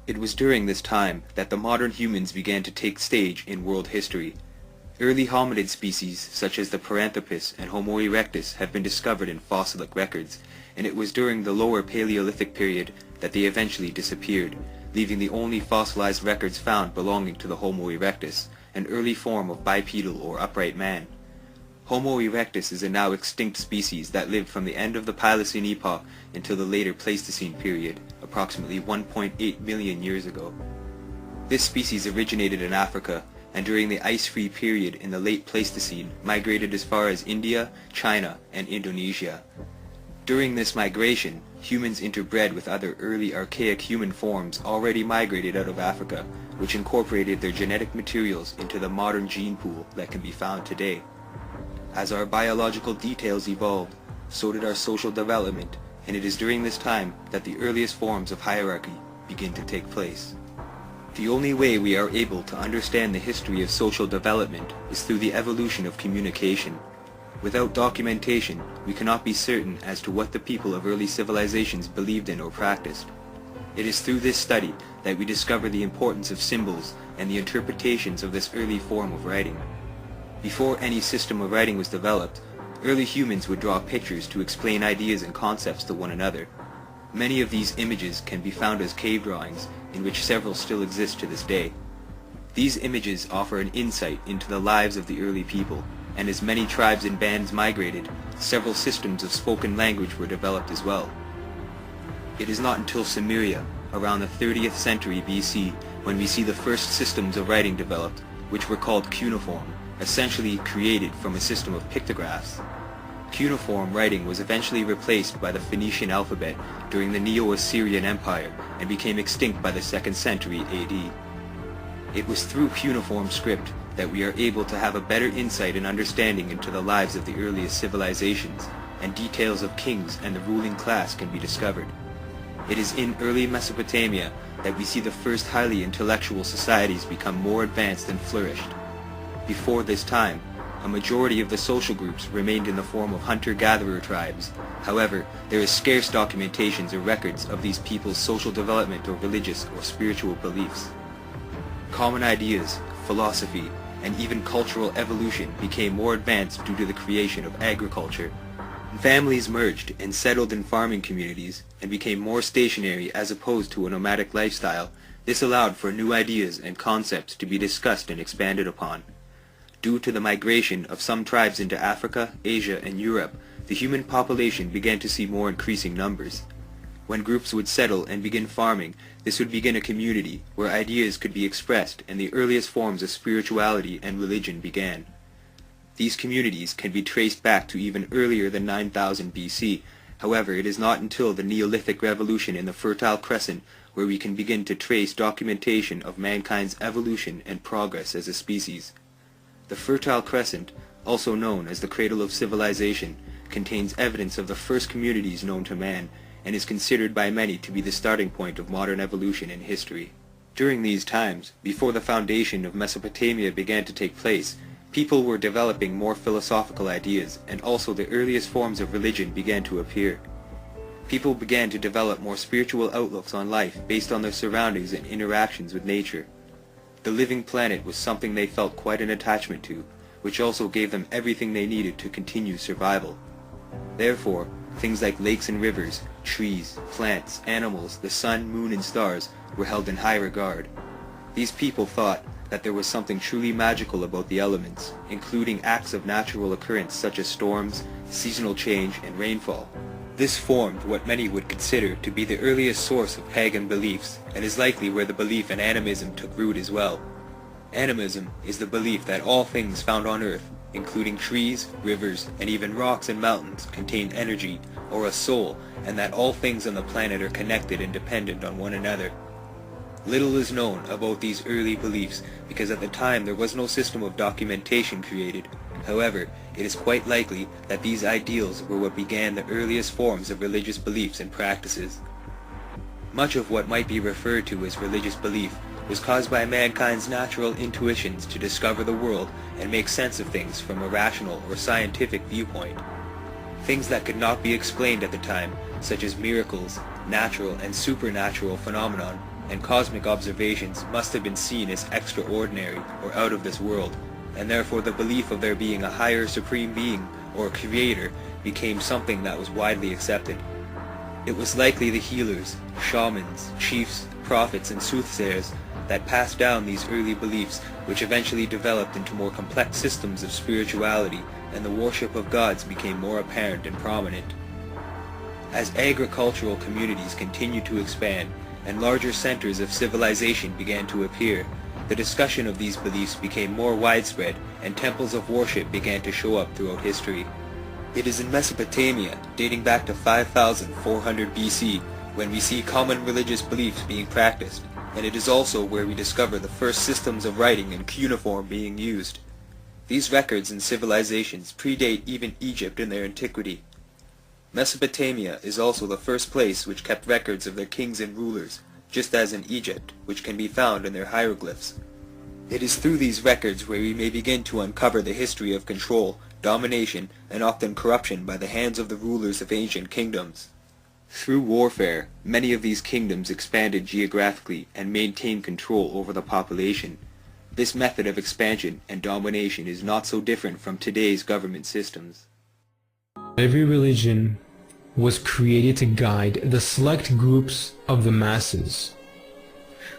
It was during this time that the modern humans began to take stage in world history. Early hominid species such as the Paranthropus and Homo erectus have been discovered in fossilic records, and it was during the lower Paleolithic period that they eventually disappeared, leaving the only fossilized records found belonging to the Homo erectus, an early form of bipedal or upright man. Homo erectus is a now extinct species that lived from the end of the Pliocene epoch until the later Pleistocene period, approximately 1.8 million years ago. This species originated in Africa, and during the ice-free period in the late Pleistocene migrated as far as India, China, and Indonesia. During this migration, humans interbred with other early archaic human forms already migrated out of Africa, which incorporated their genetic materials into the modern gene pool that can be found today. As our biological details evolved, so did our social development, and it is during this time that the earliest forms of hierarchy begin to take place. The only way we are able to understand the history of social development is through the evolution of communication. Without documentation, we cannot be certain as to what the people of early civilizations believed in or practiced. It is through this study that we discover the importance of symbols and the interpretations of this early form of writing. Before any system of writing was developed, early humans would draw pictures to explain ideas and concepts to one another. Many of these images can be found as cave drawings, in which several still exist to this day. These images offer an insight into the lives of the early people, and as many tribes and bands migrated, several systems of spoken language were developed as well. It is not until Sumeria, around the 30th century BC, when we see the first systems of writing developed, which were called cuneiform, essentially created from a system of pictographs. Cuneiform writing was eventually replaced by the Phoenician alphabet during the Neo-Assyrian Empire and became extinct by the 2nd century AD. It was through cuneiform script that we are able to have a better insight and understanding into the lives of the earliest civilizations, and details of kings and the ruling class can be discovered. It is in early Mesopotamia that we see the first highly intellectual societies become more advanced and flourished. Before this time, a majority of the social groups remained in the form of hunter-gatherer tribes. However, there is scarce documentations or records of these people's social development or religious or spiritual beliefs. Common ideas, philosophy, and even cultural evolution became more advanced due to the creation of agriculture. Families merged and settled in farming communities and became more stationary as opposed to a nomadic lifestyle. This allowed for new ideas and concepts to be discussed and expanded upon. Due to the migration of some tribes into Africa, Asia, and Europe, the human population began to see more increasing numbers. When groups would settle and begin farming, this would begin a community where ideas could be expressed and the earliest forms of spirituality and religion began. These communities can be traced back to even earlier than 9000 BC. However, it is not until the Neolithic Revolution in the Fertile Crescent where we can begin to trace documentation of mankind's evolution and progress as a species. The Fertile Crescent, also known as the Cradle of Civilization, contains evidence of the first communities known to man, and is considered by many to be the starting point of modern evolution in history. During these times, before the foundation of Mesopotamia began to take place, people were developing more philosophical ideas, and also the earliest forms of religion began to appear. People began to develop more spiritual outlooks on life based on their surroundings and interactions with nature. The living planet was something they felt quite an attachment to, which also gave them everything they needed to continue survival. Therefore, things like lakes and rivers, trees, plants, animals, the sun, moon, and stars were held in high regard. These people thought that there was something truly magical about the elements, including acts of natural occurrence such as storms, seasonal change, and rainfall. This formed what many would consider to be the earliest source of pagan beliefs, and is likely where the belief in animism took root as well. Animism is the belief that all things found on Earth, including trees, rivers, and even rocks and mountains, contain energy, or a soul, and that all things on the planet are connected and dependent on one another. Little is known about these early beliefs because at the time there was no system of documentation created. However, it is quite likely that these ideals were what began the earliest forms of religious beliefs and practices. Much of what might be referred to as religious belief was caused by mankind's natural intuitions to discover the world and make sense of things from a rational or scientific viewpoint. Things that could not be explained at the time, such as miracles, natural and supernatural phenomenon, and cosmic observations must have been seen as extraordinary or out of this world, and therefore the belief of there being a higher supreme being or creator became something that was widely accepted. It was likely the healers, shamans, chiefs, prophets, and soothsayers that passed down these early beliefs, which eventually developed into more complex systems of spirituality, and the worship of gods became more apparent and prominent. As agricultural communities continued to expand and larger centers of civilization began to appear, the discussion of these beliefs became more widespread and temples of worship began to show up throughout history. It is in Mesopotamia, dating back to 5400 BC, when we see common religious beliefs being practiced, and it is also where we discover the first systems of writing and cuneiform being used. These records and civilizations predate even Egypt in their antiquity. Mesopotamia is also the first place which kept records of their kings and rulers, just as in Egypt, which can be found in their hieroglyphs. It is through these records where we may begin to uncover the history of control, domination, and often corruption by the hands of the rulers of ancient kingdoms. Through warfare, many of these kingdoms expanded geographically and maintained control over the population. This method of expansion and domination is not so different from today's government systems. Every religion was created to guide the select groups of the masses.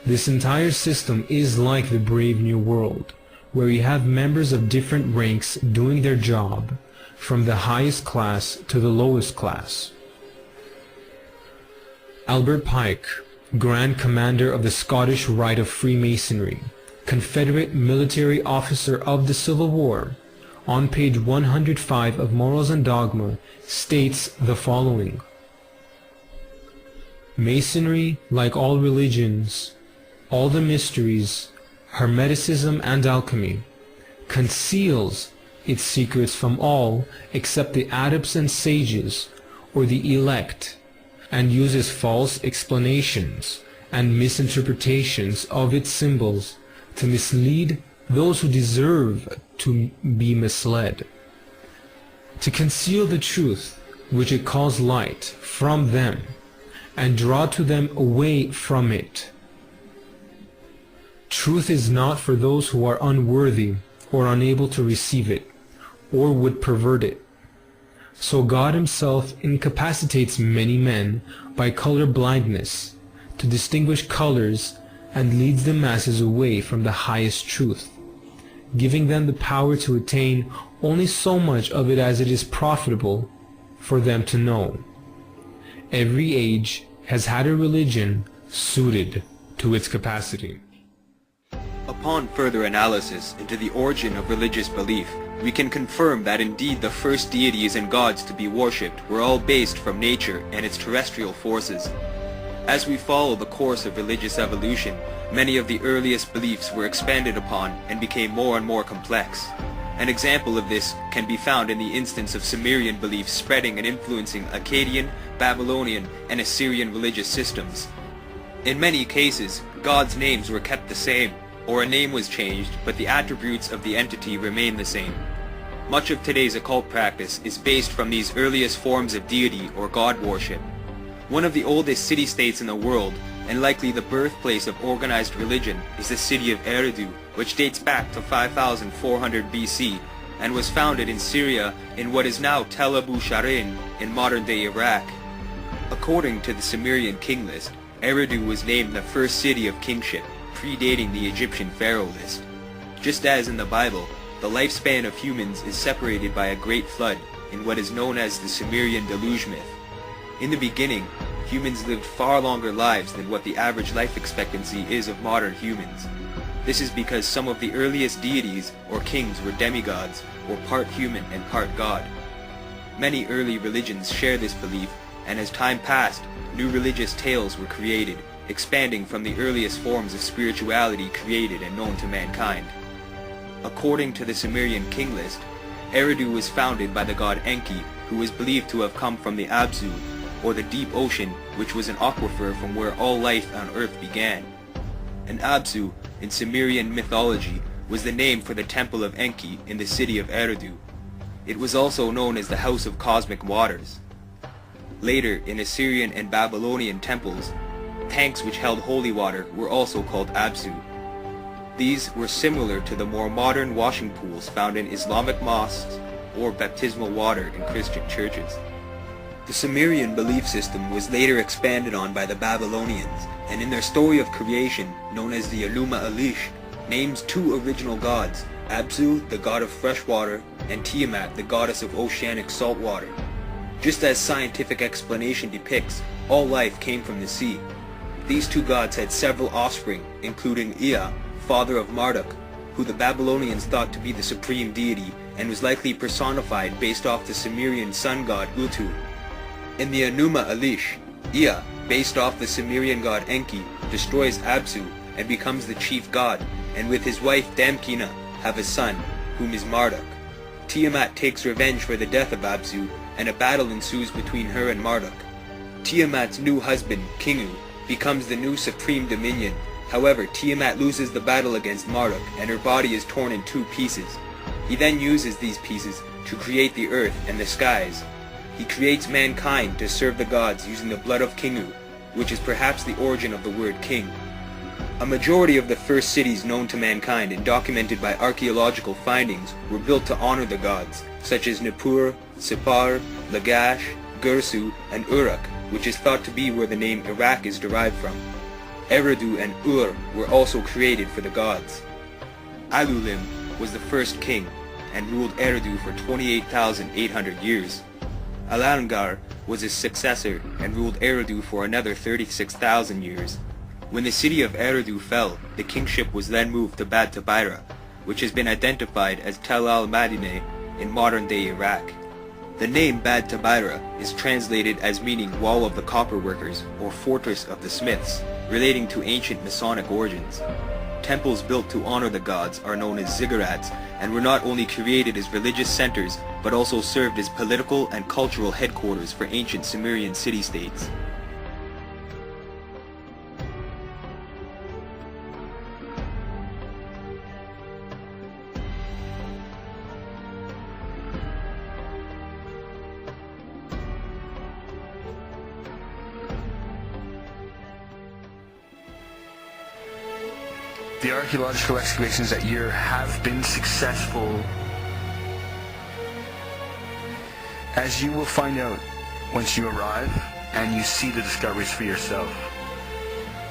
This entire system is like the Brave New World, where you have members of different ranks doing their job, from the highest class to the lowest class. Albert Pike, Grand Commander of the Scottish Rite of Freemasonry, Confederate military officer of the Civil War, on page 105 of Morals and Dogma, states the following: Masonry, like all religions, all the mysteries, Hermeticism and alchemy, conceals its secrets from all except the adepts and sages, or the elect, and uses false explanations and misinterpretations of its symbols to mislead those who deserve to be misled, to conceal the truth which it calls light from them, and draw to them away from it. Truth is not for those who are unworthy or unable to receive it, or would pervert it. So God himself incapacitates many men by color blindness to distinguish colors and leads the masses away from the highest truth, giving them the power to attain only so much of it as it is profitable for them to know. Every age has had a religion suited to its capacity. Upon further analysis into the origin of religious belief, we can confirm that indeed the first deities and gods to be worshipped were all based from nature and its terrestrial forces. As we follow the course of religious evolution, many of the earliest beliefs were expanded upon and became more and more complex. An example of this can be found in the instance of Sumerian beliefs spreading and influencing Akkadian, Babylonian, and Assyrian religious systems. In many cases, gods' names were kept the same, or a name was changed, but the attributes of the entity remained the same. Much of today's occult practice is based from these earliest forms of deity or god worship. One of the oldest city-states in the world, and likely the birthplace of organized religion, is the city of Eridu, which dates back to 5400 BC, and was founded in Syria in what is now Tel Abu Sharin in modern-day Iraq. According to the Sumerian king list, Eridu was named the first city of kingship, predating the Egyptian pharaoh list. Just as in the Bible, the lifespan of humans is separated by a great flood in what is known as the Sumerian deluge myth. In the beginning, humans lived far longer lives than what the average life expectancy is of modern humans. This is because some of the earliest deities or kings were demigods, or part human and part god. Many early religions share this belief, and as time passed, new religious tales were created, expanding from the earliest forms of spirituality created and known to mankind. According to the Sumerian king list, Eridu was founded by the god Enki, who is believed to have come from the Abzu, or the deep ocean, which was an aquifer from where all life on earth began. And Abzu, in Sumerian mythology, was the name for the temple of Enki in the city of Eridu. It was also known as the House of Cosmic Waters. Later, in Assyrian and Babylonian temples, Tanks which held holy water were also called absu. These were similar to the more modern washing pools found in Islamic mosques or baptismal water in Christian churches. The Sumerian belief system was later expanded on by the Babylonians, and in their story of creation, known as the Illuminati, names two original gods, Absu, the god of fresh water, and Tiamat, the goddess of oceanic salt water. Just as scientific explanation depicts, all life came from the sea. These two gods had several offspring, including Ea, father of Marduk, who the Babylonians thought to be the supreme deity and was likely personified based off the Sumerian sun god Utu. In the Enuma Elish, Ea, based off the Sumerian god Enki, destroys Absu and becomes the chief god, and with his wife Damkina have a son, whom is Marduk. Tiamat takes revenge for the death of Absu, and a battle ensues between her and Marduk. Tiamat's new husband, Kingu, becomes the new supreme dominion. However, Tiamat loses the battle against Marduk, and her body is torn in two pieces. He then uses these pieces to create the earth and the skies. He creates mankind to serve the gods using the blood of Kingu, which is perhaps the origin of the word king. A majority of the first cities known to mankind and documented by archaeological findings were built to honor the gods, such as Nippur, Sippar, Lagash, Gursu, and Uruk, which is thought to be where the name Iraq is derived from. Eridu and Ur were also created for the gods. Alulim was the first king and ruled Eridu for 28,800 years. Alangar was his successor and ruled Eridu for another 36,000 years. When the city of Eridu fell, the kingship was then moved to Bad Tabaira, which has been identified as Tel al-Madineh in modern-day Iraq. The name Bad Tabaira is translated as meaning Wall of the Copper Workers or Fortress of the Smiths, relating to ancient Masonic origins. Temples built to honor the gods are known as ziggurats and were not only created as religious centers but also served as political and cultural headquarters for ancient Sumerian city-states. The archaeological excavations that year have been successful, as you will find out once you arrive and you see the discoveries for yourself.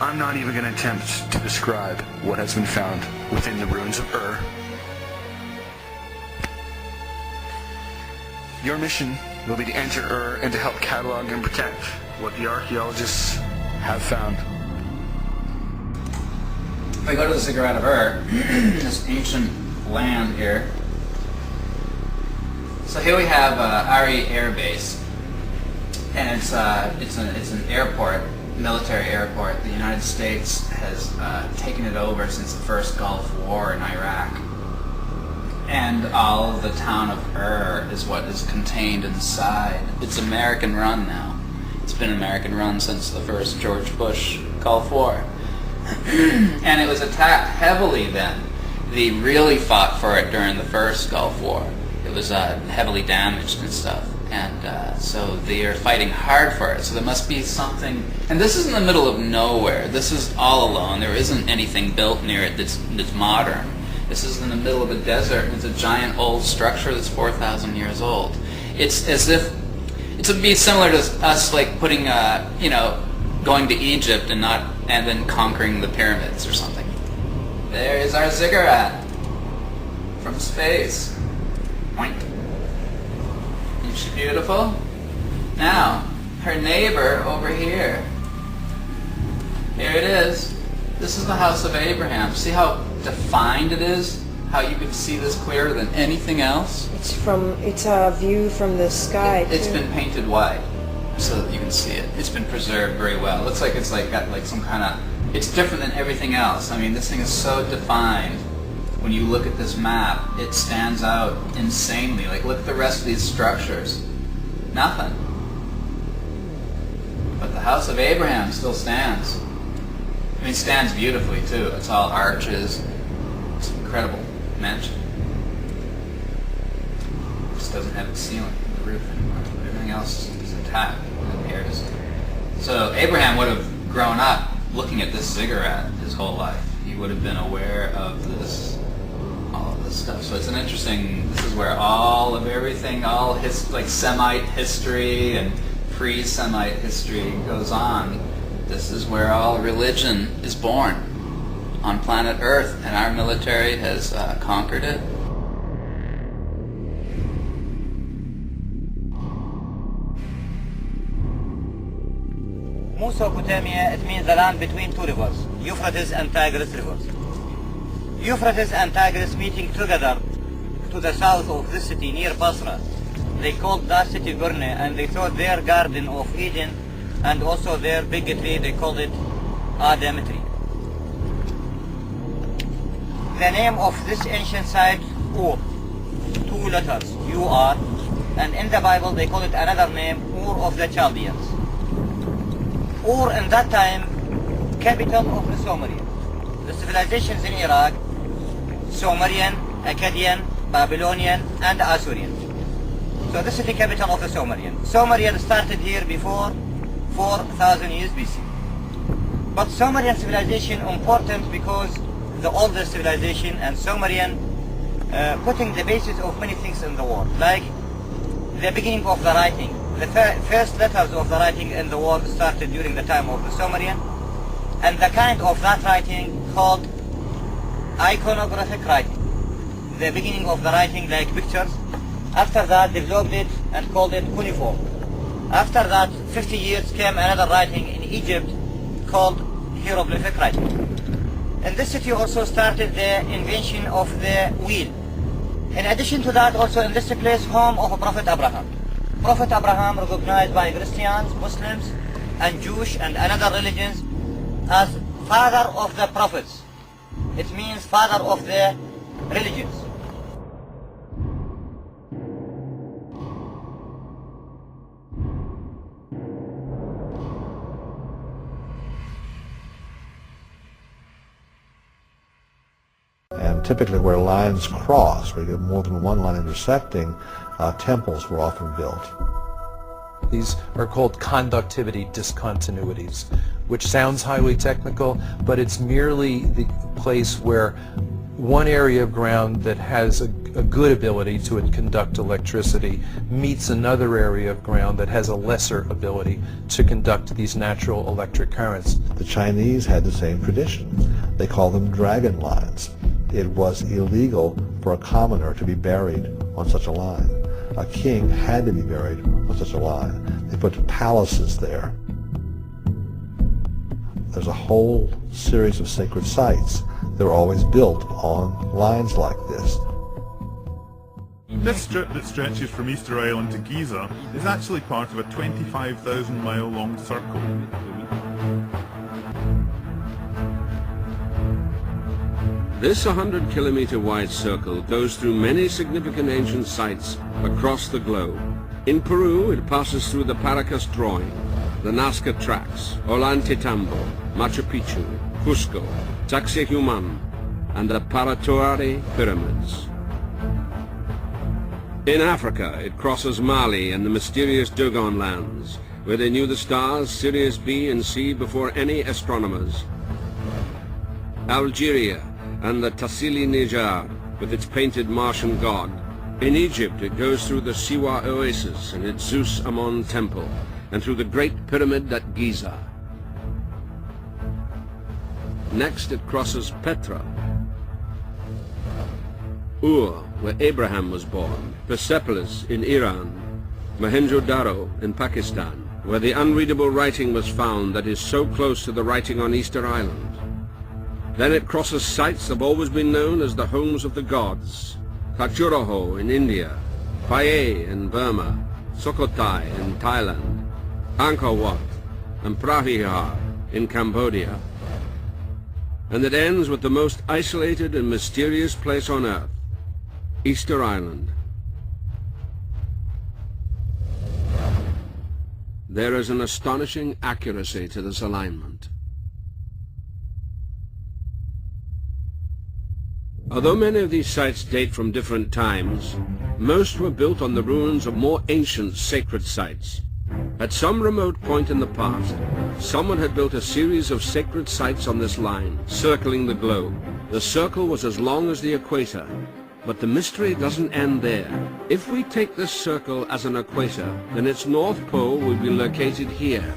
I'm not even going to attempt to describe what has been found within the ruins of Ur. Your mission will be to enter Ur and to help catalog and protect what the archaeologists have found. If I go to the ziggurat of Ur, this ancient land here. So here we have Ari Air Base, and it's an airport, military airport. The United States has taken it over since the first Gulf War in Iraq, and all of the town of Ur is what is contained inside. It's American run now. It's been American run since the first George Bush Gulf War. And it was attacked heavily then. They really fought for it during the first Gulf War. It was heavily damaged and stuff. And so they are fighting hard for it. So there must be something... And this is in the middle of nowhere. This is all alone. There isn't anything built near it that's modern. This is in the middle of a desert, and it's a giant old structure that's 4,000 years old. It's as if... It would be similar to us like putting, going to Egypt and then conquering the pyramids or something. There is our ziggurat from space. Oink. Isn't she beautiful? Now, her neighbor over here. Here it is. This is the house of Abraham. See how defined it is? How you can see this clearer than anything else? It's a view from the sky. It's been painted white so that you can see it. It's been preserved very well. It looks like it's got some kind of... It's different than everything else. I mean, this thing is so defined. When you look at this map, it stands out insanely. Like, look at the rest of these structures. Nothing. But the house of Abraham still stands. I mean, it stands beautifully, too. It's all arches. It's an incredible mansion. It just doesn't have a ceiling, the roof anymore. But everything else is intact. And here it is. So Abraham would have grown up looking at this ziggurat his whole life, he would have been aware of this, all of this stuff. So it's an interesting, this is where all of everything, all like Semite history and pre-Semite history goes on. This is where all religion is born on planet Earth, and our military has conquered it. Mesopotamia, it means the land between two rivers, Euphrates and Tigris rivers. Euphrates and Tigris meeting together to the south of this city near Basra. They called that city Gurne, and they thought their garden of Eden and also their big tree, they called it Adam tree. The name of this ancient site, Ur, two letters, U-R, and in the Bible they call it another name, Ur of the Chaldeans. Ur in that time, capital of the Sumerian. The civilizations in Iraq, Sumerian, Akkadian, Babylonian, and Assyrian. So this is the capital of the Sumerian. Sumerian started here before 4,000 years BC. But Sumerian civilization important because the oldest civilization, and Sumerian putting the basis of many things in the world, like the beginning of the writing. The first letters of the writing in the world started during the time of the Sumerian, and the kind of that writing called iconographic writing. The beginning of the writing like pictures. After that developed it and called it cuneiform. After that 50 years came another writing in Egypt called hieroglyphic writing. In this city also started the invention of the wheel. In addition to that, also in this place home of Prophet Abraham. Prophet Abraham recognized by Christians, Muslims, and Jewish and another religions as father of the prophets. It means father of the religions. And typically where lines cross, where you have more than one line intersecting, temples were often built. These are called conductivity discontinuities, which sounds highly technical, but it's merely the place where one area of ground that has a good ability to conduct electricity meets another area of ground that has a lesser ability to conduct these natural electric currents. The Chinese had the same tradition. They called them dragon lines. It was illegal for a commoner to be buried on such a line. A king had to be buried on such a line. They put palaces there. There's a whole series of sacred sites that were always built on lines like this. This strip that stretches from Easter Island to Giza is actually part of a 25,000-mile long circle. This 100-kilometer wide circle goes through many significant ancient sites across the globe. In Peru, it passes through the Paracas Drawing, the Nazca Tracks, Ollantaytambo, Machu Picchu, Cusco, Sacsayhuaman, and the Paratoari Pyramids. In Africa, it crosses Mali and the mysterious Dogon lands, where they knew the stars Sirius B and C before any astronomers. Algeria and the Tassili Nijar, with its painted Martian god. In Egypt, it goes through the Siwa Oasis and its Zeus Ammon temple, and through the Great Pyramid at Giza. Next, it crosses Petra, Ur, where Abraham was born, Persepolis in Iran, Mohenjo-Daro in Pakistan, where the unreadable writing was found that is so close to the writing on Easter Island. Then it crosses sites that have always been known as the homes of the gods. Khajuraho in India, Phayé in Burma, Sukhothai in Thailand, Angkor Wat and Praihar in Cambodia. And it ends with the most isolated and mysterious place on Earth, Easter Island. There is an astonishing accuracy to this alignment. Although many of these sites date from different times, most were built on the ruins of more ancient sacred sites. At some remote point in the past, Someone had built a series of sacred sites on this line, circling the globe. The circle was as long as the equator. But the mystery doesn't end there. If we take this circle as an equator, then its north pole will be located here.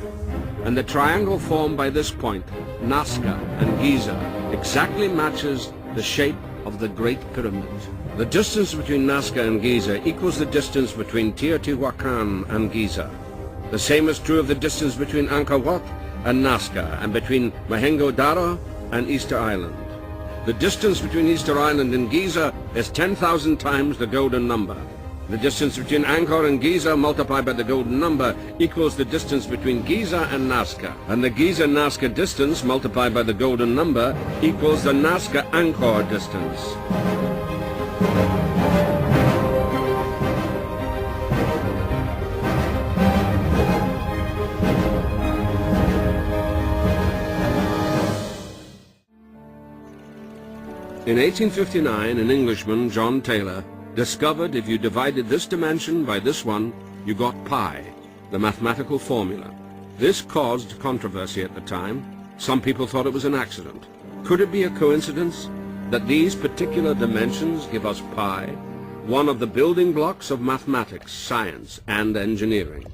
And the triangle formed by this point, Nazca and Giza, exactly matches the shape of the Great Pyramid. The distance between Nazca and Giza equals the distance between Teotihuacan and Giza. The same is true of the distance between Angkor Wat and Nazca, and between Mohenjo-Daro and Easter Island. The distance between Easter Island and Giza is 10,000 times the golden number. The distance between Angkor and Giza multiplied by the golden number equals the distance between Giza and Nazca. And the Giza-Nazca distance multiplied by the golden number equals the Nazca-Angkor distance. In 1859, an Englishman, John Taylor, discovered if you divided this dimension by this one, you got pi, the mathematical formula. This caused controversy at the time. Some people thought it was an accident. Could it be a coincidence that these particular dimensions give us pi, one of the building blocks of mathematics, science, and engineering?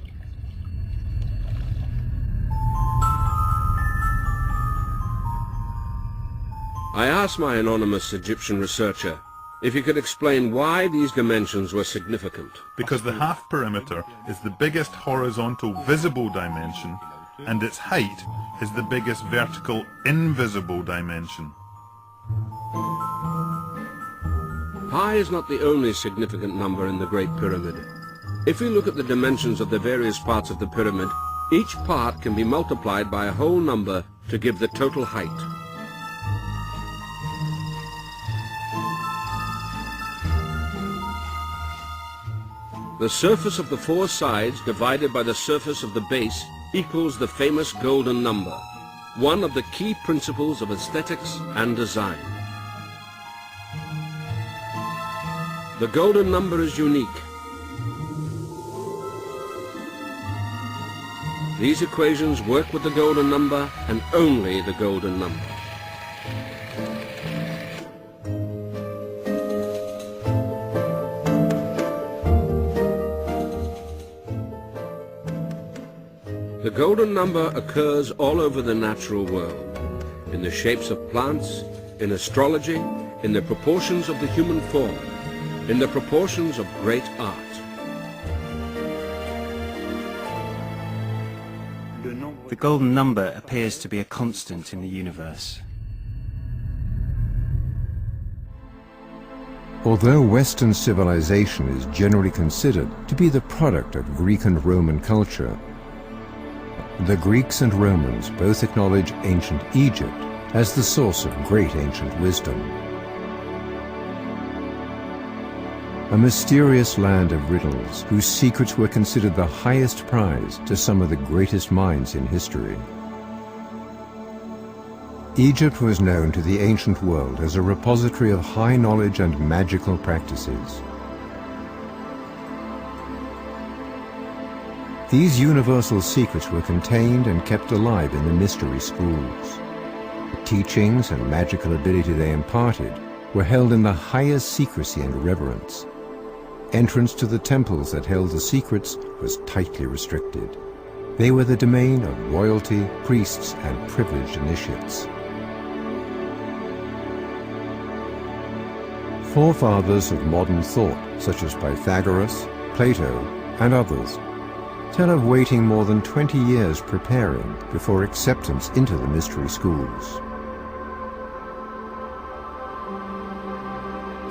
I asked my anonymous Egyptian researcher if he could explain why these dimensions were significant. Because the half perimeter is the biggest horizontal visible dimension, and its height is the biggest vertical invisible dimension. Pi is not the only significant number in the Great Pyramid. If we look at the dimensions of the various parts of the pyramid, each part can be multiplied by a whole number to give the total height. The surface of the four sides divided by the surface of the base equals the famous golden number, one of the key principles of aesthetics and design. The golden number is unique. These equations work with the golden number and only the golden number. The golden number occurs all over the natural world, in the shapes of plants, in astrology, in the proportions of the human form, in the proportions of great art. The golden number appears to be a constant in the universe. Although Western civilization is generally considered to be the product of Greek and Roman culture, the Greeks and Romans both acknowledge ancient Egypt as the source of great ancient wisdom. A mysterious land of riddles whose secrets were considered the highest prize to some of the greatest minds in history. Egypt was known to the ancient world as a repository of high knowledge and magical practices. These universal secrets were contained and kept alive in the mystery schools. The teachings and magical ability they imparted were held in the highest secrecy and reverence. Entrance to the temples that held the secrets was tightly restricted. They were the domain of royalty, priests, and privileged initiates. Forefathers of modern thought, such as Pythagoras, Plato, and others, tell of waiting more than 20 years preparing before acceptance into the mystery schools.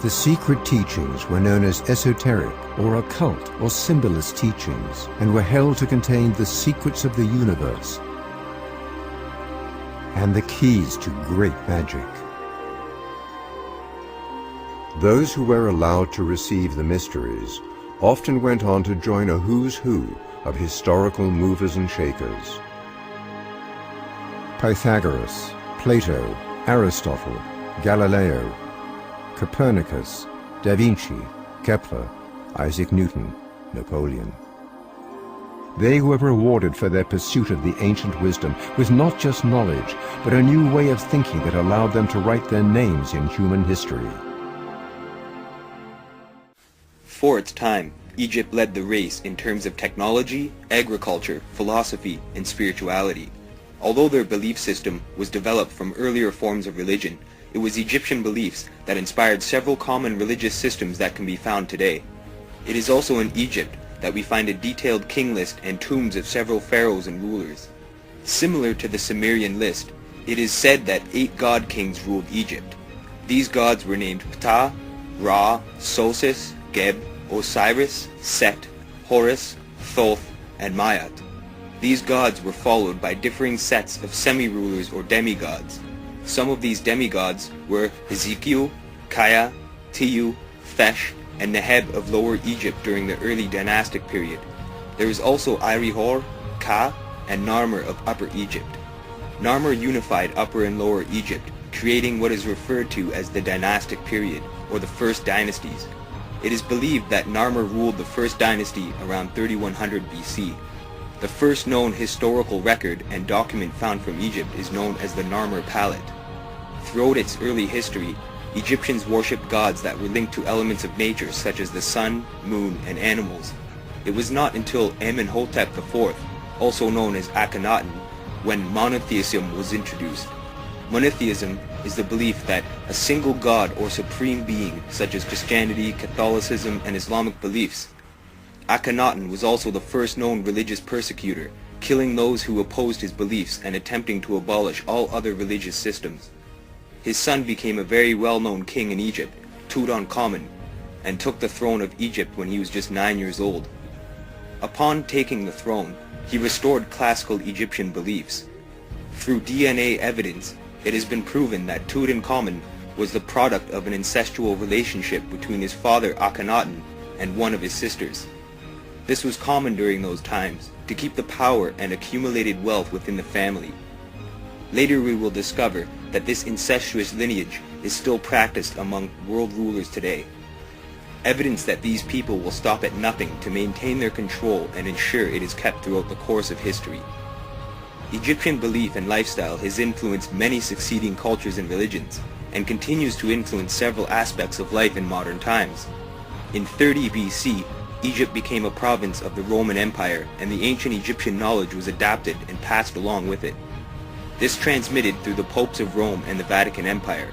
The secret teachings were known as esoteric or occult or symbolist teachings and were held to contain the secrets of the universe and the keys to great magic. Those who were allowed to receive the mysteries often went on to join a who's who of historical movers and shakers. Pythagoras, Plato, Aristotle, Galileo, Copernicus, Da Vinci, Kepler, Isaac Newton, Napoleon. They were rewarded for their pursuit of the ancient wisdom with not just knowledge, but a new way of thinking that allowed them to write their names in human history. For its time, Egypt led the race in terms of technology, agriculture, philosophy, and spirituality. Although their belief system was developed from earlier forms of religion, it was Egyptian beliefs that inspired several common religious systems that can be found today. It is also in Egypt that we find a detailed king list and tombs of several pharaohs and rulers. Similar to the Sumerian list, it is said that 8 god kings ruled Egypt. These gods were named Ptah, Ra, Sosis, Geb, Osiris, Set, Horus, Thoth, and Maat. These gods were followed by differing sets of semi-rulers or demigods. Some of these demigods were Hezekiah, Kaya, Tiyu, Fesh, and Neheb of Lower Egypt during the early dynastic period. There is also Irihor, Ka, and Narmer of Upper Egypt. Narmer unified Upper and Lower Egypt, creating what is referred to as the dynastic period, or the first dynasties. It is believed that Narmer ruled the first dynasty around 3100 BC. The first known historical record and document found from Egypt is known as the Narmer Palette. Throughout its early history, Egyptians worshipped gods that were linked to elements of nature such as the sun, moon, and animals. It was not until Amenhotep IV, also known as Akhenaten, when monotheism was introduced. Monotheism is the belief that a single god or supreme being, such as Christianity, Catholicism, and Islamic beliefs. Akhenaten was also the first known religious persecutor, killing those who opposed his beliefs and attempting to abolish all other religious systems. His son became a very well-known king in Egypt, Tutankhamun, and took the throne of Egypt when he was just 9 years old. Upon taking the throne, he restored classical Egyptian beliefs. Through DNA evidence, it has been proven that Tutankhamun was the product of an incestual relationship between his father Akhenaten and one of his sisters. This was common during those times, to keep the power and accumulated wealth within the family. Later we will discover that this incestuous lineage is still practiced among world rulers today. Evidence that these people will stop at nothing to maintain their control and ensure it is kept throughout the course of history. Egyptian belief and lifestyle has influenced many succeeding cultures and religions, and continues to influence several aspects of life in modern times. In 30 BC, Egypt became a province of the Roman Empire, and the ancient Egyptian knowledge was adapted and passed along with it. This transmitted through the popes of Rome and the Vatican Empire.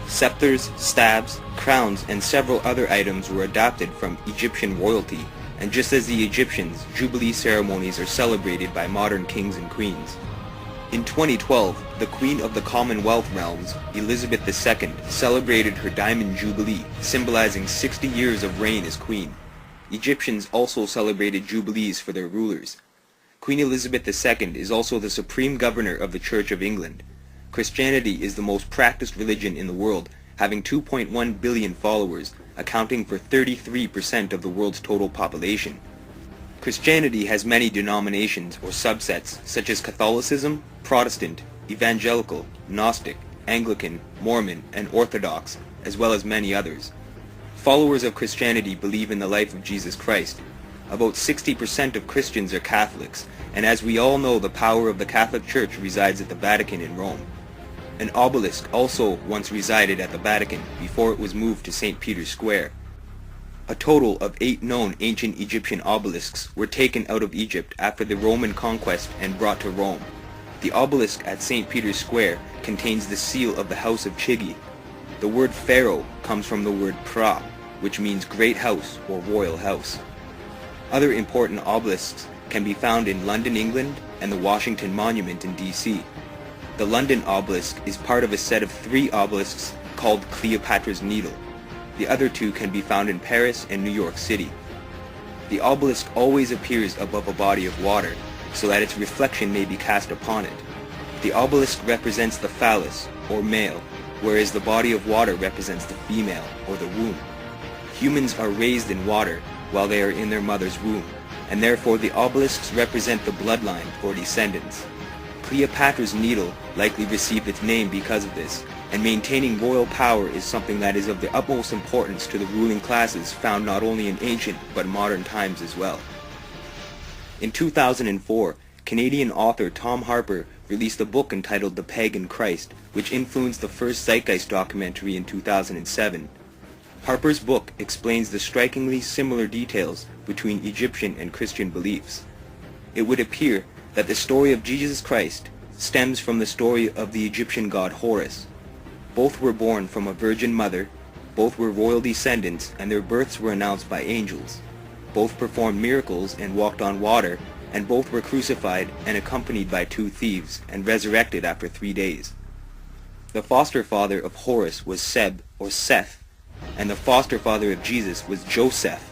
Scepters, staves, crowns, and several other items were adopted from Egyptian royalty, and just as the Egyptians, Jubilee ceremonies are celebrated by modern kings and queens. In 2012, the Queen of the Commonwealth Realms, Elizabeth II, celebrated her Diamond Jubilee, symbolizing 60 years of reign as queen. Egyptians also celebrated jubilees for their rulers. Queen Elizabeth II is also the supreme governor of the Church of England. Christianity is the most practiced religion in the world, having 2.1 billion followers, accounting for 33% of the world's total population. Christianity has many denominations or subsets, such as Catholicism, Protestant, Evangelical, Gnostic, Anglican, Mormon, and Orthodox, as well as many others. Followers of Christianity believe in the life of Jesus Christ. About 60% of Christians are Catholics, and as we all know, the power of the Catholic Church resides at the Vatican in Rome. An obelisk also once resided at the Vatican before it was moved to St. Peter's Square. A total of 8 known ancient Egyptian obelisks were taken out of Egypt after the Roman conquest and brought to Rome. The obelisk at St. Peter's Square contains the seal of the House of Chigi. The word pharaoh comes from the word pra, which means great house or royal house. Other important obelisks can be found in London, England, and the Washington Monument in DC. The London obelisk is part of a set of 3 obelisks called Cleopatra's Needle. The other 2 can be found in Paris and New York City. The obelisk always appears above a body of water, so that its reflection may be cast upon it. The obelisk represents the phallus, or male, whereas the body of water represents the female, or the womb. Humans are raised in water while they are in their mother's womb, and therefore the obelisks represent the bloodline or descendants. Cleopatra's Needle likely received its name because of this, and maintaining royal power is something that is of the utmost importance to the ruling classes found not only in ancient but modern times as well. In 2004, Canadian author Tom Harper released a book entitled The Pagan Christ, which influenced the first Zeitgeist documentary in 2007. Harper's book explains the strikingly similar details between Egyptian and Christian beliefs. It would appear that the story of Jesus Christ stems from the story of the Egyptian god Horus. Both were born from a virgin mother, both were royal descendants, and their births were announced by angels. Both performed miracles and walked on water, and both were crucified and accompanied by 2 thieves, and resurrected after 3 days. The foster father of Horus was Seb, or Seth, and the foster father of Jesus was Joseph.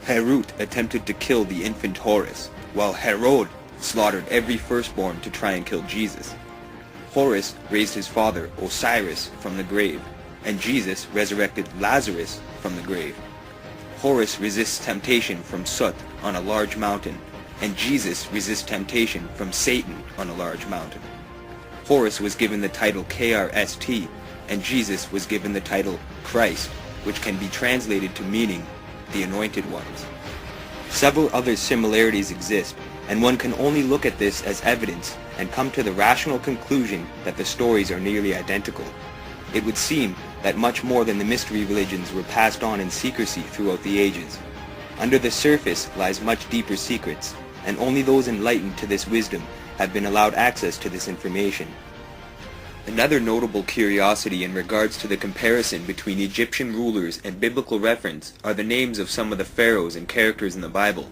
Herod attempted to kill the infant Horus, while Herod slaughtered every firstborn to try and kill Jesus. Horus raised his father Osiris from the grave, and Jesus resurrected Lazarus from the grave. Horus resists temptation from Sut on a large mountain, and Jesus resists temptation from Satan on a large mountain. Horus was given the title Krst, and Jesus was given the title Christ, which can be translated to meaning the Anointed Ones. Several other similarities exist, and one can only look at this as evidence and come to the rational conclusion that the stories are nearly identical. It would seem that much more than the mystery religions were passed on in secrecy throughout the ages. Under the surface lies much deeper secrets, and only those enlightened to this wisdom have been allowed access to this information. Another notable curiosity in regards to the comparison between Egyptian rulers and biblical reference are the names of some of the pharaohs and characters in the Bible.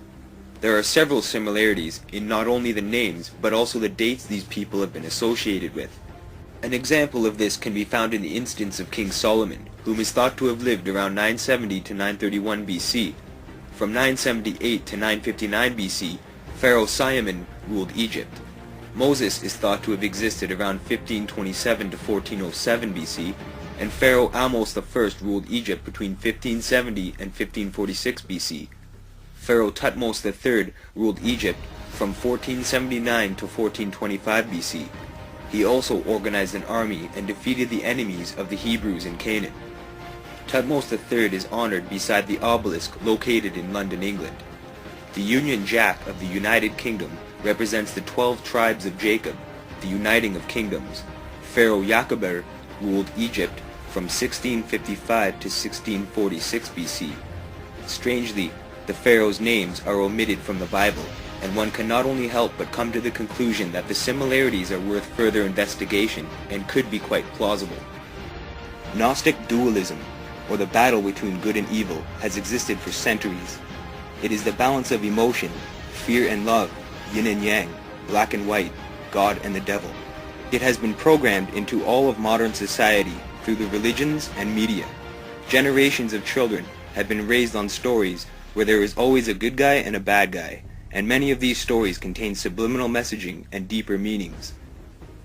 There are several similarities in not only the names, but also the dates these people have been associated with. An example of this can be found in the instance of King Solomon, whom is thought to have lived around 970 to 931 BC. From 978 to 959 BC, Pharaoh Simon ruled Egypt. Moses is thought to have existed around 1527 to 1407 BC, and Pharaoh Amos I ruled Egypt between 1570 and 1546 BC. Pharaoh Thutmose III ruled Egypt from 1479 to 1425 BC. He also organized an army and defeated the enemies of the Hebrews in Canaan. Thutmose III is honored beside the obelisk located in London, England. The Union Jack of the United Kingdom represents the 12 tribes of Jacob, the uniting of kingdoms. Pharaoh Yakober ruled Egypt from 1655 to 1646 BC. Strangely, the pharaohs' names are omitted from the Bible, and one can not only help but come to the conclusion that the similarities are worth further investigation and could be quite plausible. Gnostic dualism, or the battle between good and evil, has existed for centuries. It is the balance of emotion, fear and love, yin and yang, black and white, God and the devil. It has been programmed into all of modern society through the religions and media. Generations of children have been raised on stories where there is always a good guy and a bad guy, and many of these stories contain subliminal messaging and deeper meanings.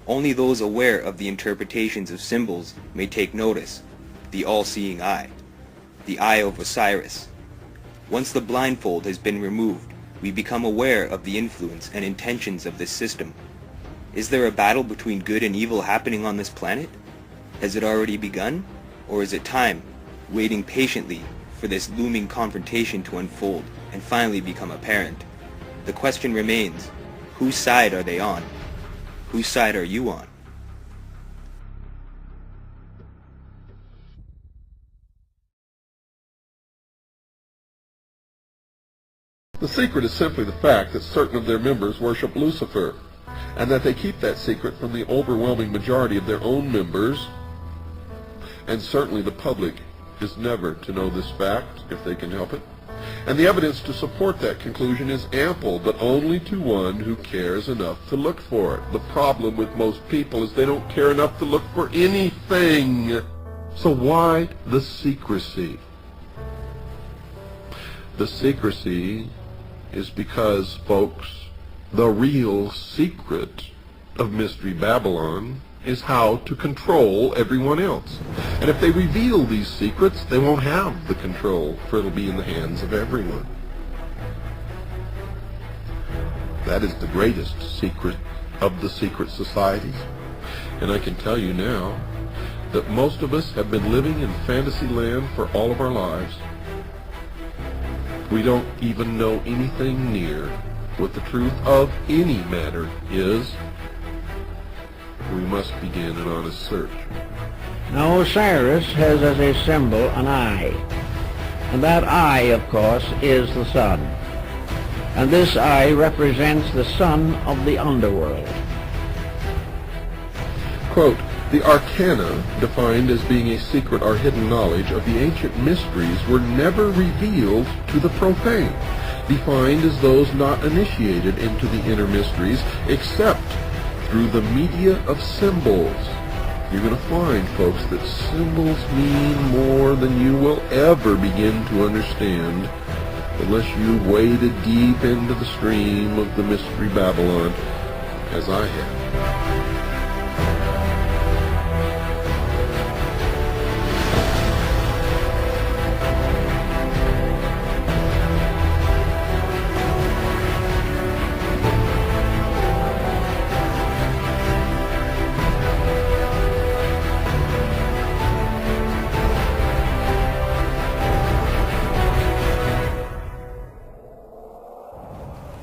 Only those aware of the interpretations of symbols may take notice. The all-seeing eye. The eye of Osiris. Once the blindfold has been removed, we become aware of the influence and intentions of this system. Is there a battle between good and evil happening on this planet? Has it already begun? Or is it time, waiting patiently for this looming confrontation to unfold and finally become apparent? The question remains, whose side are they on? Whose side are you on? The secret is simply the fact that certain of their members worship Lucifer, and that they keep that secret from the overwhelming majority of their own members, and certainly the public is never to know this fact if they can help it. And the evidence to support that conclusion is ample, but only to one who cares enough to look for it. The problem with most people is they don't care enough to look for anything. So why the secrecy? The secrecy is because, folks, the real secret of Mystery Babylon is how to control everyone else. And if they reveal these secrets, they won't have the control, for it'll be in the hands of everyone. That is the greatest secret of the secret societies. And I can tell you now that most of us have been living in fantasy land for all of our lives. We don't even know anything near what the truth of any matter is, we must begin an honest search. Now Osiris has as a symbol an eye, and that eye, of course, is the sun. And this eye represents the son of the underworld. Quote, the arcana, defined as being a secret or hidden knowledge of the ancient mysteries, were never revealed to the profane, defined as those not initiated into the inner mysteries except through the media of symbols. You're going to find, folks, that symbols mean more than you will ever begin to understand unless you waded deep into the stream of the Mystery Babylon, as I have.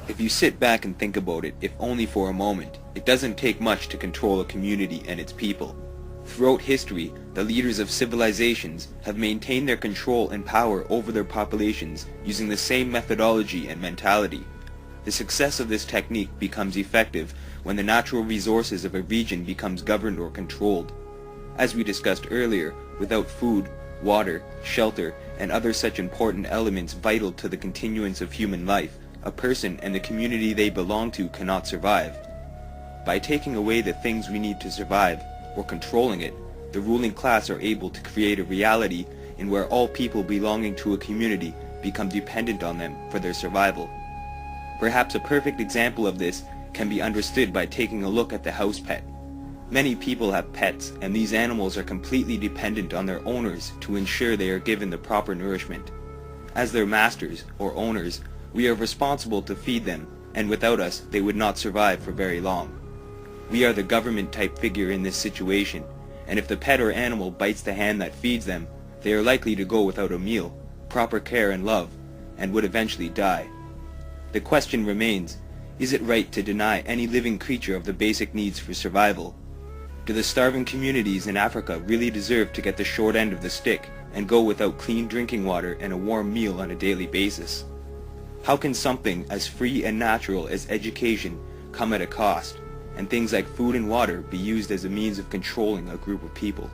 If you sit back and think about it, if only for a moment, it doesn't take much to control a community and its people. Throughout history, the leaders of civilizations have maintained their control and power over their populations using the same methodology and mentality. The success of this technique becomes effective when the natural resources of a region becomes governed or controlled. As we discussed earlier, without food, water, shelter, and other such important elements vital to the continuance of human life, a person and the community they belong to cannot survive. By taking away the things we need to survive, or controlling it, the ruling class are able to create a reality in where all people belonging to a community become dependent on them for their survival. Perhaps a perfect example of this can be understood by taking a look at the house pet. Many people have pets, and these animals are completely dependent on their owners to ensure they are given the proper nourishment. As their masters, or owners, we are responsible to feed them, and without us, they would not survive for very long. We are the government-type figure in this situation, and if the pet or animal bites the hand that feeds them, they are likely to go without a meal, proper care and love, and would eventually die. The question remains, is it right to deny any living creature of the basic needs for survival? Do the starving communities in Africa really deserve to get the short end of the stick and go without clean drinking water and a warm meal on a daily basis? How can something as free and natural as education come at a cost, and things like food and water be used as a means of controlling a group of people?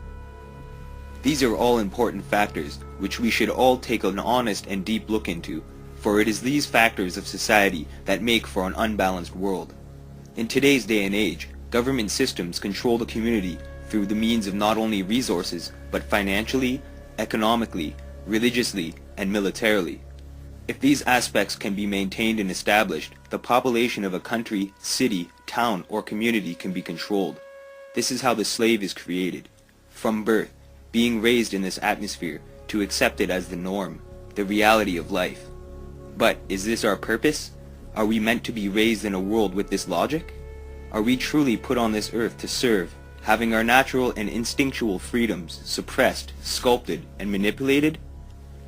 These are all important factors which we should all take an honest and deep look into, for it is these factors of society that make for an unbalanced world. In today's day and age, government systems control the community through the means of not only resources, but financially, economically, religiously, and militarily. If these aspects can be maintained and established, the population of a country, city, town, or community can be controlled. This is how the slave is created. From birth, being raised in this atmosphere to accept it as the norm, the reality of life. But is this our purpose? Are we meant to be raised in a world with this logic? Are we truly put on this earth to serve, having our natural and instinctual freedoms suppressed, sculpted, and manipulated?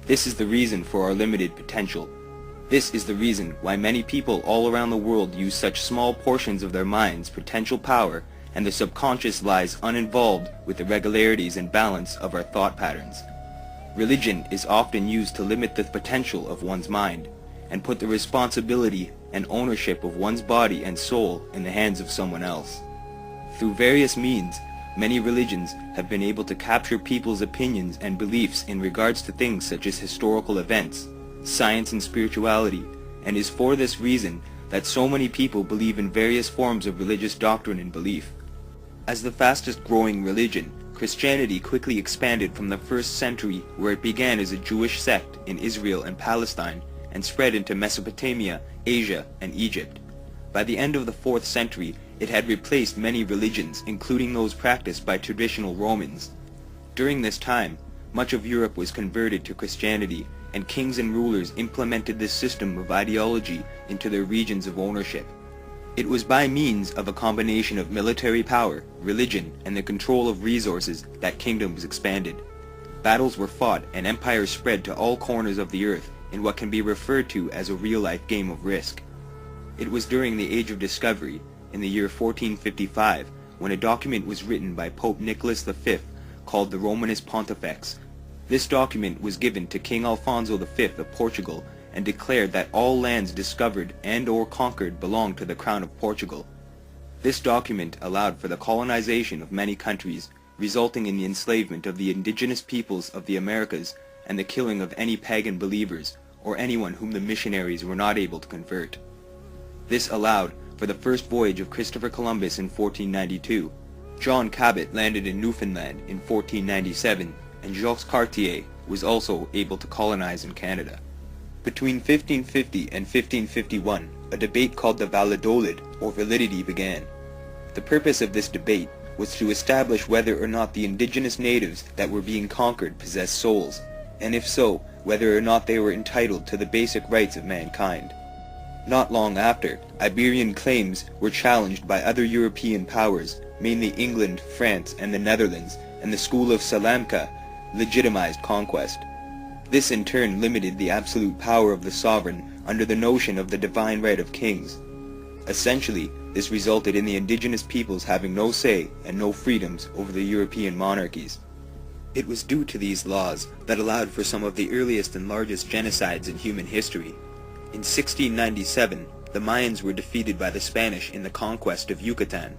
This is the reason for our limited potential. This is the reason why many people all around the world use such small portions of their mind's potential power, and the subconscious lies uninvolved with the regularities and balance of our thought patterns. Religion is often used to limit the potential of one's mind, and put the responsibility and ownership of one's body and soul in the hands of someone else. Through various means, many religions have been able to capture people's opinions and beliefs in regards to things such as historical events, science and spirituality, and is for this reason that so many people believe in various forms of religious doctrine and belief. As the fastest growing religion, Christianity quickly expanded from the 1st century, where it began as a Jewish sect in Israel and Palestine, and spread into Mesopotamia, Asia, and Egypt. By the end of the 4th century, it had replaced many religions, including those practiced by traditional Romans. During this time, much of Europe was converted to Christianity, and kings and rulers implemented this system of ideology into their regions of ownership. It was by means of a combination of military power, religion, and the control of resources that kingdoms expanded. Battles were fought and empires spread to all corners of the earth in what can be referred to as a real-life game of Risk. It was during the Age of Discovery, in the year 1455, when a document was written by Pope Nicholas V called the Romanus Pontifex. This document was given to King Alfonso V of Portugal and declared that all lands discovered and or conquered belonged to the Crown of Portugal. This document allowed for the colonization of many countries, resulting in the enslavement of the indigenous peoples of the Americas and the killing of any pagan believers or anyone whom the missionaries were not able to convert. This allowed for the first voyage of Christopher Columbus in 1492. John Cabot landed in Newfoundland in 1497, and Jacques Cartier was also able to colonize in Canada. Between 1550 and 1551, a debate called the Valladolid, or validity, began. The purpose of this debate was to establish whether or not the indigenous natives that were being conquered possessed souls, and if so, whether or not they were entitled to the basic rights of mankind. Not long after, Iberian claims were challenged by other European powers, mainly England, France, and the Netherlands, and the school of Salamanca legitimized conquest. This in turn limited the absolute power of the sovereign under the notion of the divine right of kings. Essentially, this resulted in the indigenous peoples having no say and no freedoms over the European monarchies. It was due to these laws that allowed for some of the earliest and largest genocides in human history. In 1697, the Mayans were defeated by the Spanish in the conquest of Yucatan.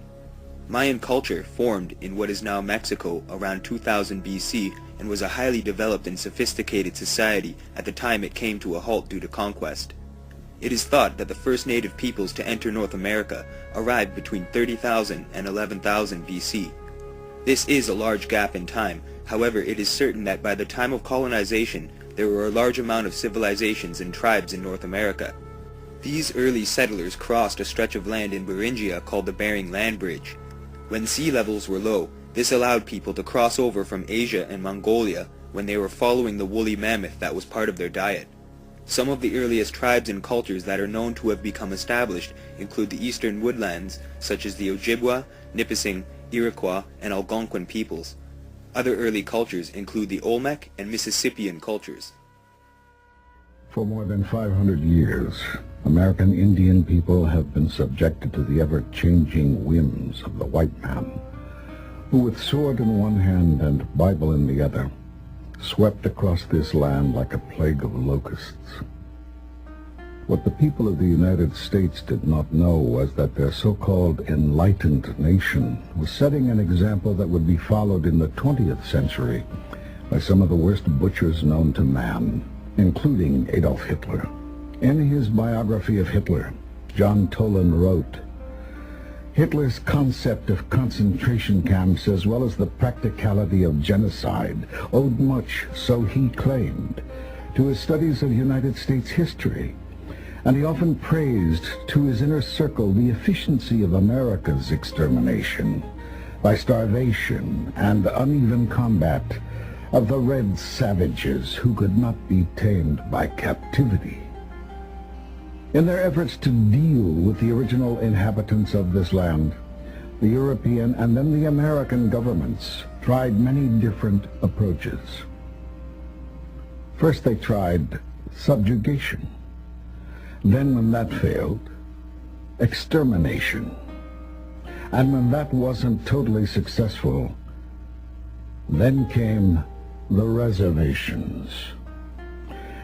Mayan culture formed in what is now Mexico around 2000 BC and was a highly developed and sophisticated society at the time it came to a halt due to conquest. It is thought that the first native peoples to enter North America arrived between 30,000 and 11,000 BC. This is a large gap in time, however it is certain that by the time of colonization there were a large amount of civilizations and tribes in North America. These early settlers crossed a stretch of land in Beringia called the Bering Land Bridge. When sea levels were low, this allowed people to cross over from Asia and Mongolia when they were following the woolly mammoth that was part of their diet. Some of the earliest tribes and cultures that are known to have become established include the eastern woodlands, such as the Ojibwa, Nipissing, Iroquois, and Algonquin peoples. Other early cultures include the Olmec and Mississippian cultures. For more than 500 years, American Indian people have been subjected to the ever-changing whims of the white man, who with sword in one hand and Bible in the other, swept across this land like a plague of locusts. What the people of the United States did not know was that their so-called enlightened nation was setting an example that would be followed in the 20th century by some of the worst butchers known to man, including Adolf Hitler. In his biography of Hitler, John Toland wrote, "Hitler's concept of concentration camps as well as the practicality of genocide owed much, so he claimed, to his studies of United States history, and he often praised to his inner circle the efficiency of America's extermination by starvation and uneven combat of the red savages who could not be tamed by captivity." In their efforts to deal with the original inhabitants of this land, the European and then the American governments tried many different approaches. First they tried subjugation. Then when that failed, extermination. And when that wasn't totally successful, then came the reservations.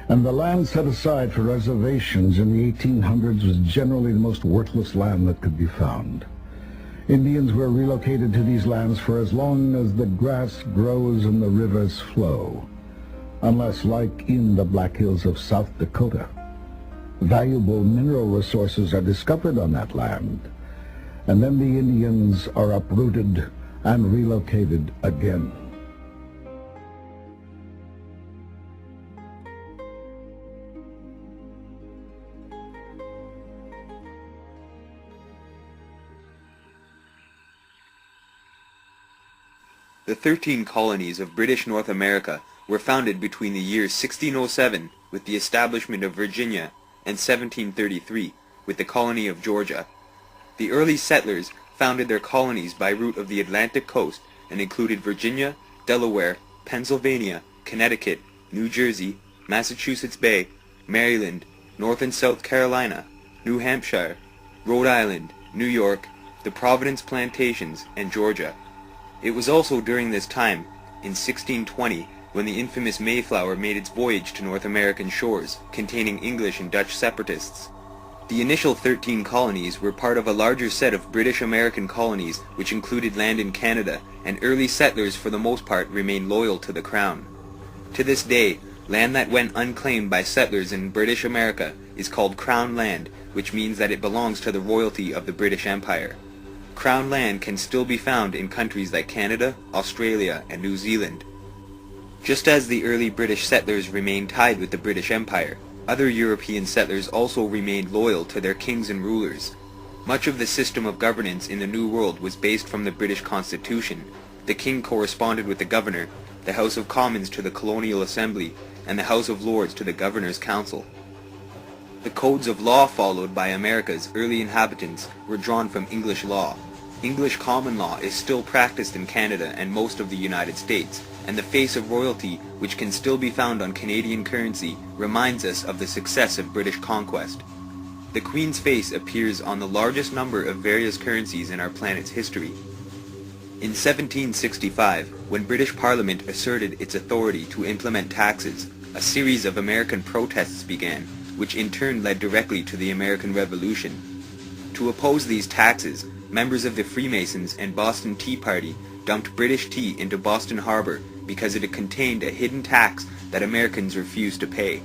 And the land set aside for reservations in the 1800s was generally the most worthless land that could be found. Indians were relocated to these lands for as long as the grass grows and the rivers flow, unless, like in the Black Hills of South Dakota, valuable mineral resources are discovered on that land, and then the Indians are uprooted and relocated again. The 13 colonies of British North America were founded between the years 1607 with the establishment of Virginia and 1733 with the colony of Georgia. The early settlers founded their colonies by route of the Atlantic coast and included Virginia, Delaware, Pennsylvania, Connecticut, New Jersey, Massachusetts Bay, Maryland, North and South Carolina, New Hampshire, Rhode Island, New York, the Providence Plantations, and Georgia. It was also during this time, in 1620, when the infamous Mayflower made its voyage to North American shores, containing English and Dutch separatists. The initial 13 colonies were part of a larger set of British American colonies which included land in Canada, and early settlers for the most part remained loyal to the Crown. To this day, land that went unclaimed by settlers in British America is called Crown land, which means that it belongs to the royalty of the British Empire. Crown land can still be found in countries like Canada, Australia, and New Zealand. Just as the early British settlers remained tied with the British Empire, other European settlers also remained loyal to their kings and rulers. Much of the system of governance in the New World was based from the British Constitution. The king corresponded with the governor, the House of Commons to the Colonial Assembly, and the House of Lords to the Governor's Council. The codes of law followed by America's early inhabitants were drawn from English law. English common law is still practiced in Canada and most of the United States, and the face of royalty, which can still be found on Canadian currency, reminds us of the success of British conquest. The Queen's face appears on the largest number of various currencies in our planet's history. In 1765, when British Parliament asserted its authority to implement taxes, a series of American protests began, which in turn led directly to the American Revolution. To oppose these taxes, members of the Freemasons and Boston Tea Party dumped British tea into Boston Harbor because it contained a hidden tax that Americans refused to pay.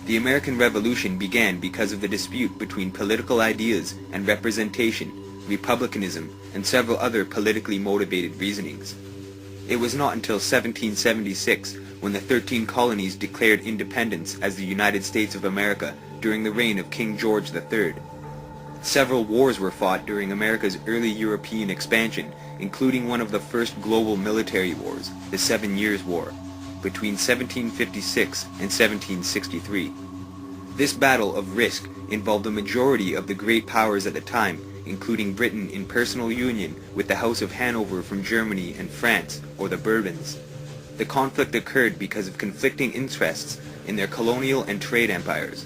The American Revolution began because of the dispute between political ideas and representation, republicanism, and several other politically motivated reasonings. It was not until 1776 when the 13 colonies declared independence as the United States of America during the reign of King George III. Several wars were fought during America's early European expansion, including one of the first global military wars, the 7 Years' War, between 1756 and 1763. This battle of risk involved the majority of the great powers at the time, including Britain in personal union with the House of Hanover from Germany and France, or the Bourbons. The conflict occurred because of conflicting interests in their colonial and trade empires.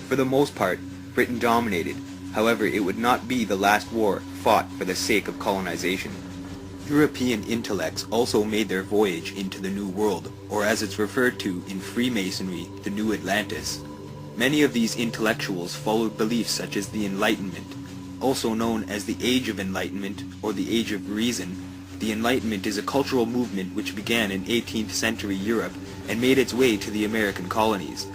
For the most part, Britain dominated. However, it would not be the last war fought for the sake of colonization. European intellects also made their voyage into the New World, or as it's referred to in Freemasonry, the New Atlantis. Many of these intellectuals followed beliefs such as the Enlightenment. Also known as the Age of Enlightenment or the Age of Reason, the Enlightenment is a cultural movement which began in 18th century Europe and made its way to the American colonies.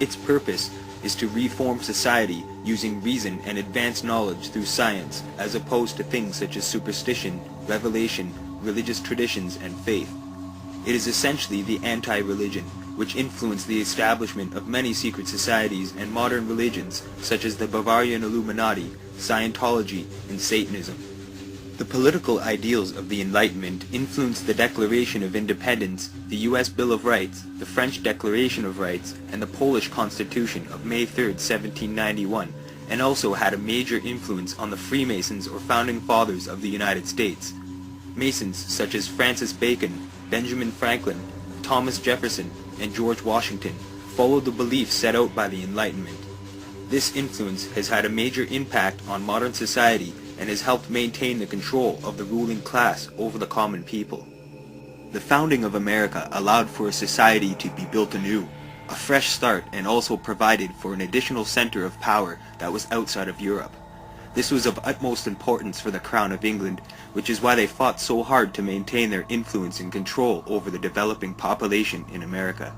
Its purpose is to reform society using reason and advanced knowledge through science, as opposed to things such as superstition, revelation, religious traditions, and faith. It is essentially the anti-religion, which influenced the establishment of many secret societies and modern religions such as the Bavarian Illuminati, Scientology, and Satanism. The political ideals of the Enlightenment influenced the Declaration of Independence, the U.S. Bill of Rights, the French Declaration of Rights, and the Polish Constitution of May 3, 1791, and also had a major influence on the Freemasons or Founding Fathers of the United States. Masons such as Francis Bacon, Benjamin Franklin, Thomas Jefferson, and George Washington followed the beliefs set out by the Enlightenment. This influence has had a major impact on modern society and has helped maintain the control of the ruling class over the common people. The founding of America allowed for a society to be built anew, a fresh start, and also provided for an additional center of power that was outside of Europe. This was of utmost importance for the Crown of England, which is why they fought so hard to maintain their influence and control over the developing population in America.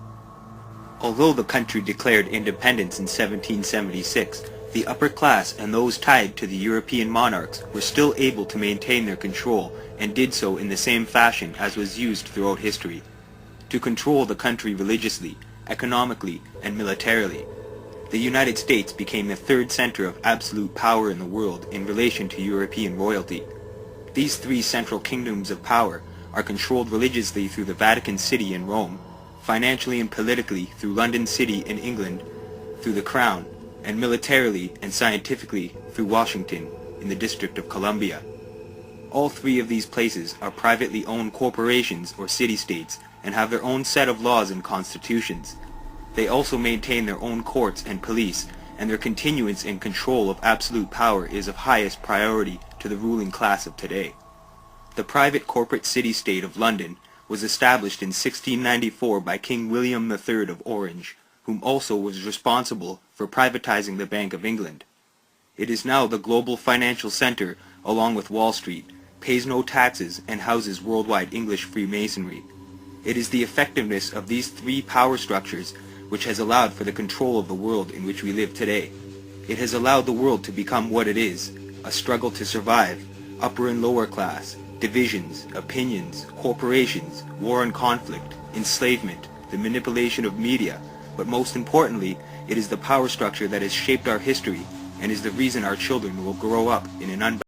Although the country declared independence in 1776, the upper class and those tied to the European monarchs were still able to maintain their control, and did so in the same fashion as was used throughout history, to control the country religiously, economically, and militarily. The United States became the third center of absolute power in the world in relation to European royalty. These three central kingdoms of power are controlled religiously through the Vatican City in Rome, financially and politically through London City in England, through the Crown, and militarily and scientifically through Washington in the District of Columbia. All three of these places are privately owned corporations or city-states and have their own set of laws and constitutions. They also maintain their own courts and police, and and their continuance and control of absolute power is of highest priority to the ruling class of today. The private corporate city-state of London was established in 1694 by King William III of Orange, whom also was responsible for privatizing the Bank of England. It is now the global financial center, along with Wall Street, pays no taxes, and houses worldwide English Freemasonry. It is the effectiveness of these three power structures which has allowed for the control of the world in which we live today. It has allowed the world to become what it is, a struggle to survive, upper and lower class, divisions, opinions, corporations, war and conflict, enslavement, the manipulation of media, but most importantly, it is the power structure that has shaped our history and is the reason our children will grow up in an unbalanced